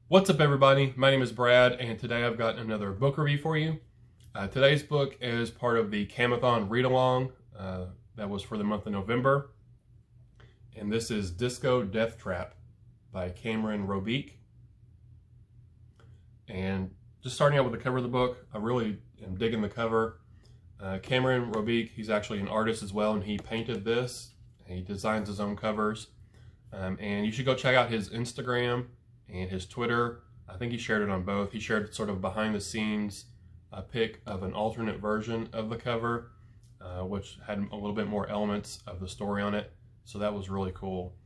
What's up, everybody? My name is Brad, and today I've got another book review for you. Today's book is part of the Camathon read-along that was for the month of November, and this is Disco Deathtrap by Roubique. And just starting out with the cover of the book, I really am digging the cover. Roubique, he's actually an artist as well, and he painted this. He designs his own covers, and you should go check out his Instagram and his Twitter. I think he shared it on both. He shared sort of behind the scenes a pic of an alternate version of the cover, which had a little bit more elements of the story on it. So that was really cool.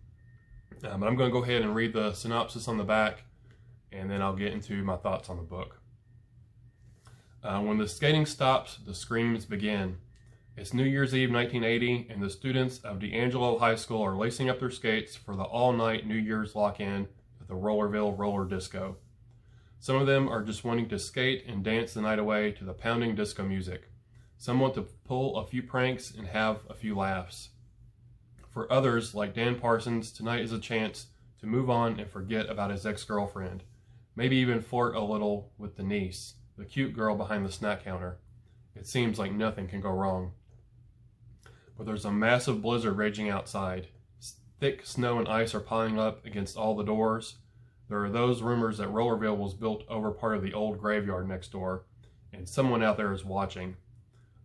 But I'm going to go ahead and read the synopsis on the back, and then I'll get into my thoughts on the book. When the skating stops, the screams begin. It's New Year's Eve 1980, and the students of D'Angelo High School are lacing up their skates for the all-night New Year's lock-in at the Rollerville Roller Disco. Some of them are just wanting to skate and dance the night away to the pounding disco music. Some want to pull a few pranks and have a few laughs. For others, like Dan Parsons, tonight is a chance to move on and forget about his ex-girlfriend. Maybe even flirt a little with Denise, the cute girl behind the snack counter. It seems like nothing can go wrong. But there's a massive blizzard raging outside. Thick snow and ice are piling up against all the doors. There are those rumors that Rollerville was built over part of the old graveyard next door, and someone out there is watching.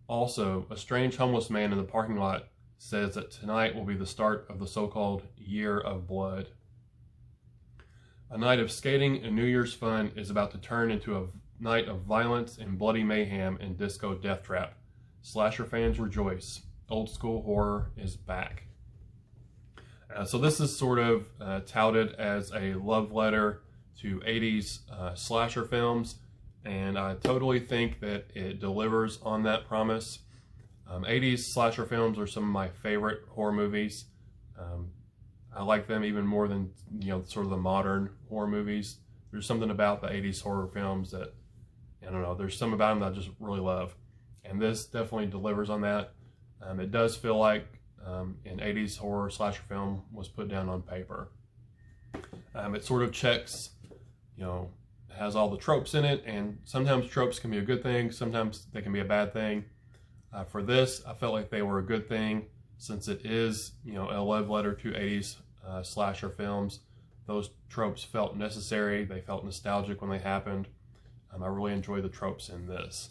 Also, a strange homeless man in the parking lot says that tonight will be the start of the so-called Year of Blood. A night of skating and New Year's fun is about to turn into a night of violence and bloody mayhem in Disco Deathtrap. Slasher fans rejoice. Old school horror is back. So this is sort of touted as a love letter to 80s slasher films, and I totally think that it delivers on that promise. 80s slasher films are some of my favorite horror movies. I like them even more than, sort of the modern horror movies. There's something about the 80s horror films that, I don't know, there's some about them that I just really love. And this definitely delivers on that. It does feel like an 80s horror slasher film was put down on paper. It sort of checks, has all the tropes in it, and sometimes tropes can be a good thing, sometimes they can be a bad thing. For this, I felt like they were a good thing, since it is, a love letter to 80s slasher films. Those tropes felt necessary, they felt nostalgic when they happened. I really enjoy the tropes in this.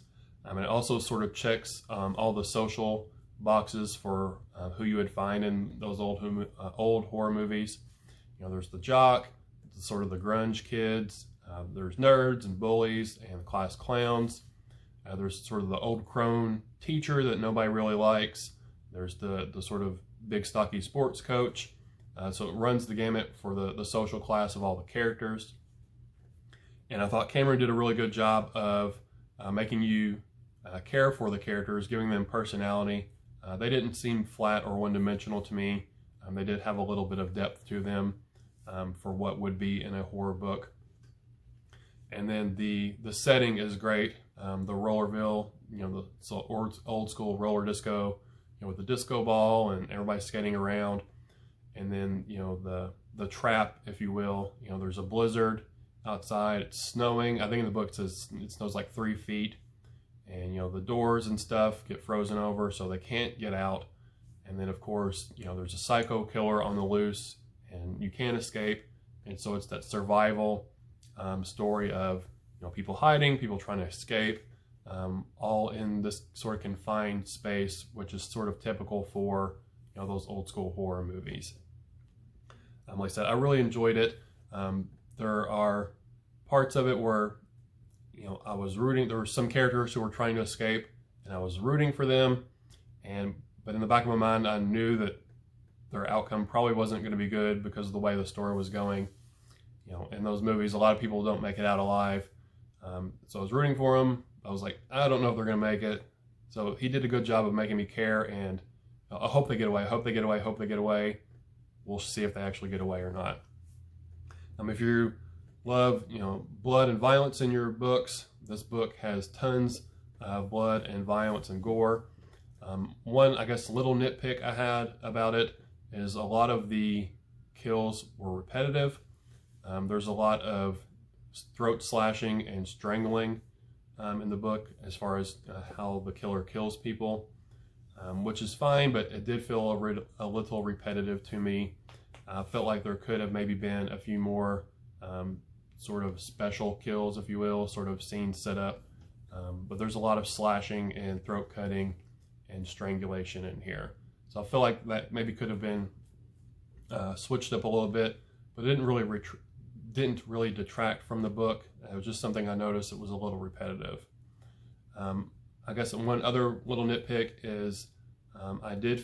It also sort of checks all the social boxes for who you would find in those old horror movies. There's the jock, sort of the grunge kids, there's nerds and bullies and class clowns. There's sort of the old crone teacher that nobody really likes. There's the sort of big stocky sports coach. So it runs the gamut for the social class of all the characters. And I thought Cameron did a really good job of making you care for the characters, giving them personality. They didn't seem flat or one-dimensional to me. They did have a little bit of depth to them for what would be in a horror book. And then the setting is great. The Rollerville, the old school roller disco, with the disco ball and everybody skating around. And then, the trap, if you will. There's a blizzard outside. It's snowing. I think in the book it says it snows like 3 feet. And, the doors and stuff get frozen over, so they can't get out. And then, of course, there's a psycho killer on the loose, and you can't escape. And so it's that survival story of, people hiding, people trying to escape, all in this sort of confined space, which is sort of typical for, those old school horror movies. Like I said, I really enjoyed it. There are parts of it where, I was rooting. There were some characters who were trying to escape, and I was rooting for them. But in the back of my mind, I knew that their outcome probably wasn't going to be good because of the way the story was going. In those movies, a lot of people don't make it out alive. So I was rooting for them. I was like, I don't know if they're going to make it. So he did a good job of making me care, and I hope they get away. I hope they get away. I hope they get away. We'll see if they actually get away or not. If you love, blood and violence in your books, this book has tons of blood and violence and gore. One, I guess, little nitpick I had about it is a lot of the kills were repetitive. There's a lot of throat slashing and strangling in the book as far as how the killer kills people, which is fine, but it did feel a little repetitive to me. I felt like there could have maybe been a few more sort of special kills, if you will, sort of scenes set up. But there's a lot of slashing and throat cutting and strangulation in here. So I feel like that maybe could have been switched up a little bit, but it didn't really detract from the book. It was just something I noticed it was a little repetitive. I guess one other little nitpick is I did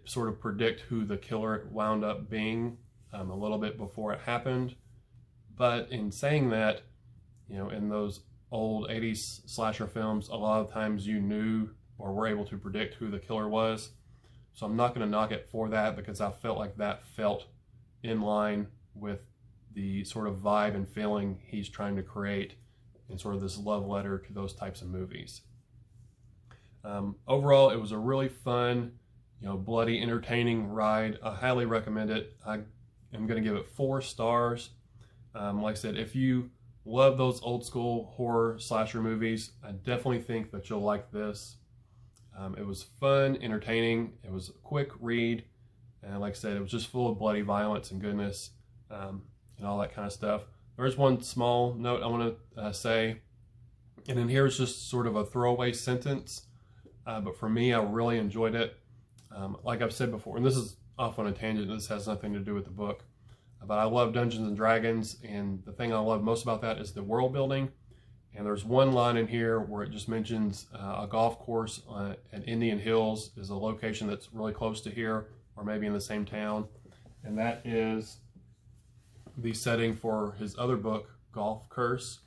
sort of predict who the killer wound up being a little bit before it happened. But in saying that, you know, in those old 80s slasher films, a lot of times you knew or were able to predict who the killer was. So I'm not going to knock it for that, because I felt like that felt in line with the sort of vibe and feeling he's trying to create in sort of this love letter to those types of movies. Overall, it was a really fun, you know, bloody, entertaining ride. I highly recommend it. I am going to give it 4 stars. Like I said, if you love those old school horror slasher movies, I definitely think that you'll like this. It was fun, entertaining. It was a quick read. And like I said, it was just full of bloody violence and goodness and all that kind of stuff. There's one small note I want to say. And in here is just sort of a throwaway sentence. But for me, I really enjoyed it. Like I've said before, and this is off on a tangent, this has nothing to do with the book, but I love Dungeons and Dragons, and the thing I love most about that is the world building. And there's one line in here where it just mentions a golf course at Indian Hills is a location that's really close to here, or maybe in the same town, and that is the setting for his other book, Golf Curse.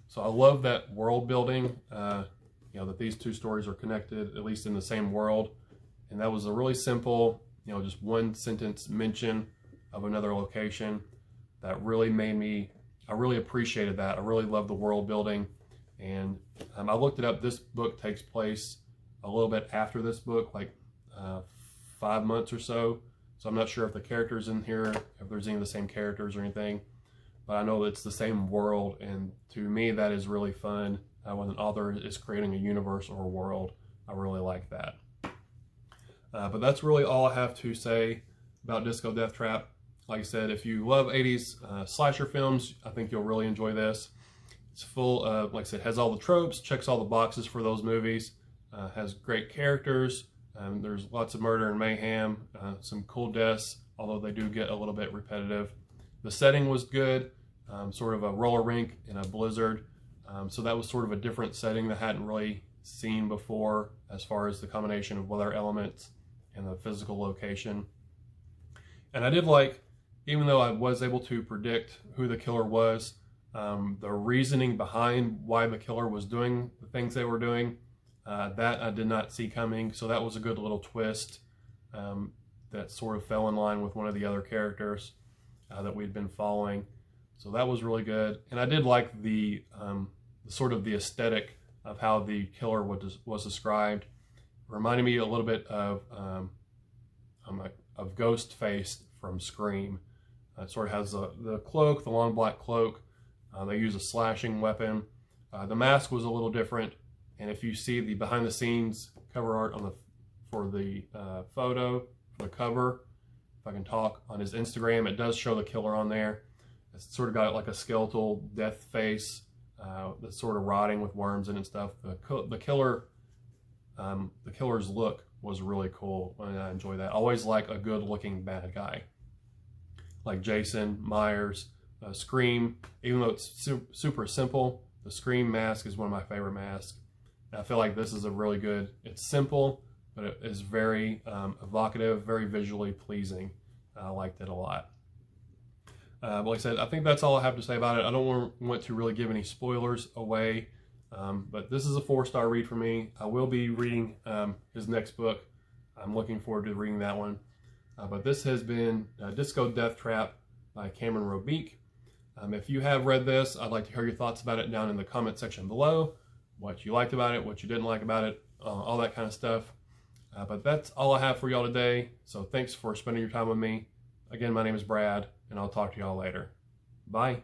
So I love that world building, you know, that these two stories are connected, at least in the same world. And that was a really simple, you know, just one sentence mention of another location that really made me, I really appreciated that. I really love the world building. And I looked it up. This book takes place a little bit after this book, like 5 months or so. So I'm not sure if the characters in here, if there's any of the same characters or anything, but I know it's the same world. And to me, that is really fun. When an author is creating a universe or a world, I really like that. But that's really all I have to say about Disco Deathtrap. Like I said, if you love 80s slasher films, I think you'll really enjoy this. It's full of, like I said, has all the tropes, checks all the boxes for those movies, has great characters, there's lots of murder and mayhem, some cool deaths, although they do get a little bit repetitive. The setting was good, sort of a roller rink in a blizzard. So that was sort of a different setting that I hadn't really seen before as far as the combination of weather elements and the physical location. And I did like, even though I was able to predict who the killer was, the reasoning behind why the killer was doing the things they were doing, that I did not see coming. So that was a good little twist that sort of fell in line with one of the other characters that we'd been following. So that was really good. And I did like the sort of the aesthetic of how the killer was described. It reminded me a little bit of Ghostface from Scream. It sort of has the cloak, the long black cloak. They use a slashing weapon. The mask was a little different. And if you see the behind the scenes cover art for the photo, for the cover, if I can talk, on his Instagram, it does show the killer on there. It's sort of got like a skeletal death face that's sort of rotting with worms in it and stuff. The killer's look was really cool, and I enjoy that. I always like a good looking bad guy, like Jason, Myers, Scream. Even though it's super simple, the Scream mask is one of my favorite masks. And I feel like this is a really good, it's simple, but it is very evocative, very visually pleasing. I liked it a lot. But like I said, I think that's all I have to say about it. I don't want to really give any spoilers away, but this is a 4-star read for me. I will be reading his next book. I'm looking forward to reading that one. But this has been Disco Deathtrap by Cameron Roubique. If you have read this, I'd like to hear your thoughts about it down in the comment section below. What you liked about it, what you didn't like about it, all that kind of stuff. But that's all I have for y'all today. So thanks for spending your time with me. Again, my name is Brad, and I'll talk to y'all later. Bye.